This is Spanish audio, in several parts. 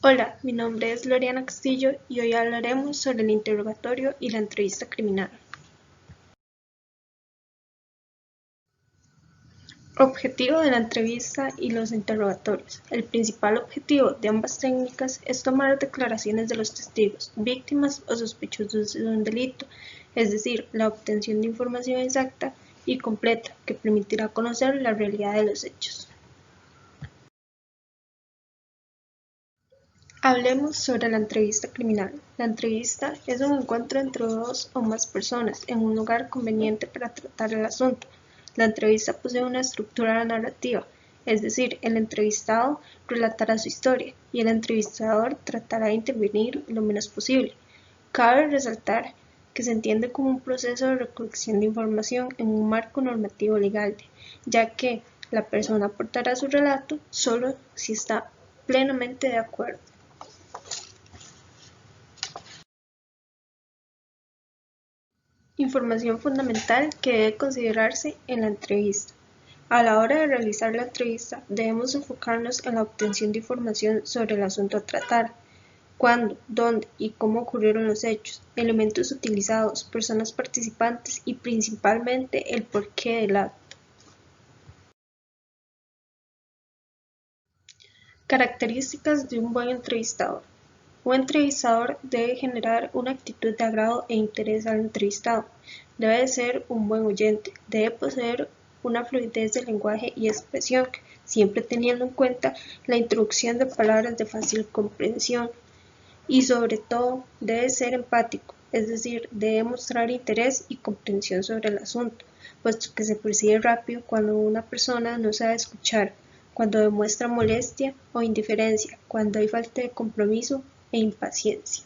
Hola, mi nombre es Loriana Castillo y hoy hablaremos sobre el interrogatorio y la entrevista criminal. Objetivo de la entrevista y los interrogatorios. El principal objetivo de ambas técnicas es tomar declaraciones de los testigos, víctimas o sospechosos de un delito, es decir, la obtención de información exacta y completa que permitirá conocer la realidad de los hechos. Hablemos sobre la entrevista criminal. La entrevista es un encuentro entre dos o más personas en un lugar conveniente para tratar el asunto. La entrevista posee una estructura narrativa, es decir, el entrevistado relatará su historia y el entrevistador tratará de intervenir lo menos posible. Cabe resaltar que se entiende como un proceso de recolección de información en un marco normativo legal, ya que la persona aportará su relato solo si está plenamente de acuerdo. Información fundamental que debe considerarse en la entrevista. A la hora de realizar la entrevista, debemos enfocarnos en la obtención de información sobre el asunto a tratar, cuándo, dónde y cómo ocurrieron los hechos, elementos utilizados, personas participantes y principalmente el porqué del acto. Características de un buen entrevistador. Un entrevistador debe generar una actitud de agrado e interés al entrevistado. Debe ser un buen oyente. Debe poseer una fluidez de lenguaje y expresión, siempre teniendo en cuenta la introducción de palabras de fácil comprensión. Y sobre todo, debe ser empático, es decir, debe mostrar interés y comprensión sobre el asunto, puesto que se percibe rápido cuando una persona no sabe escuchar, cuando demuestra molestia o indiferencia, cuando hay falta de compromiso e impaciencia.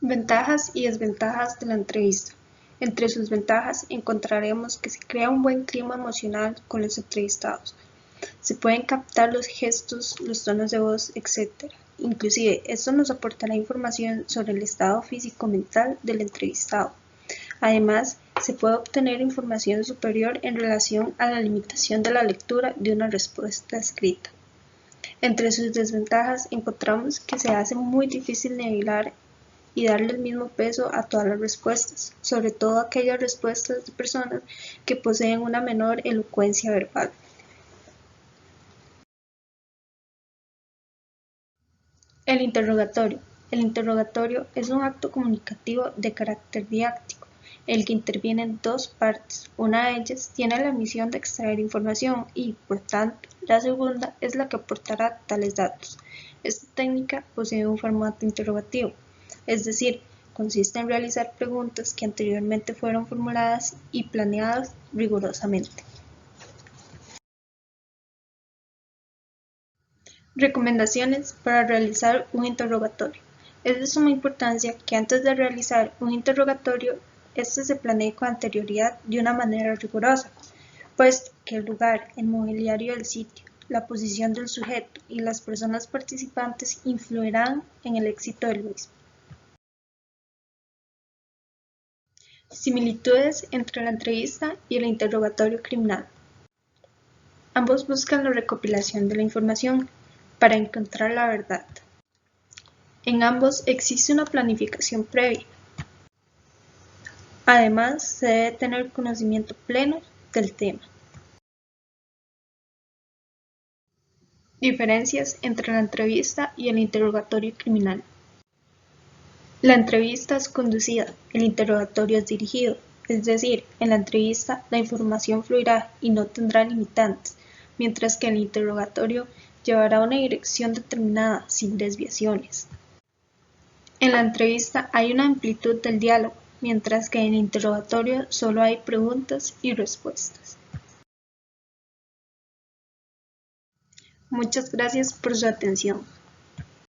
Ventajas y desventajas de la entrevista. Entre sus ventajas encontraremos que se crea un buen clima emocional con los entrevistados. Se pueden captar los gestos, los tonos de voz, etc. Inclusive, esto nos aportará información sobre el estado físico-mental del entrevistado. Además, se puede obtener información superior en relación a la limitación de la lectura de una respuesta escrita. Entre sus desventajas encontramos que se hace muy difícil nivelar y darle el mismo peso a todas las respuestas, sobre todo aquellas respuestas de personas que poseen una menor elocuencia verbal. El interrogatorio. El interrogatorio es un acto comunicativo de carácter didáctico, en el que intervienen dos partes. Una de ellas tiene la misión de extraer información y, por tanto, la segunda es la que aportará tales datos. Esta técnica posee un formato interrogativo, es decir, consiste en realizar preguntas que anteriormente fueron formuladas y planeadas rigurosamente. Recomendaciones para realizar un interrogatorio. Es de suma importancia que antes de realizar un interrogatorio, este se planee con anterioridad de una manera rigurosa, puesto que el lugar, el mobiliario del sitio, la posición del sujeto y las personas participantes influirán en el éxito del mismo. Similitudes entre la entrevista y el interrogatorio criminal. Ambos buscan la recopilación de la información para encontrar la verdad. En ambos existe una planificación previa. Además, se debe tener conocimiento pleno del tema. Diferencias entre la entrevista y el interrogatorio criminal. La entrevista es conducida, el interrogatorio es dirigido, es decir, en la entrevista la información fluirá y no tendrá limitantes, mientras que el interrogatorio llevará una dirección determinada, sin desviaciones. En la entrevista hay una amplitud del diálogo, mientras que en el interrogatorio solo hay preguntas y respuestas. Muchas gracias por su atención.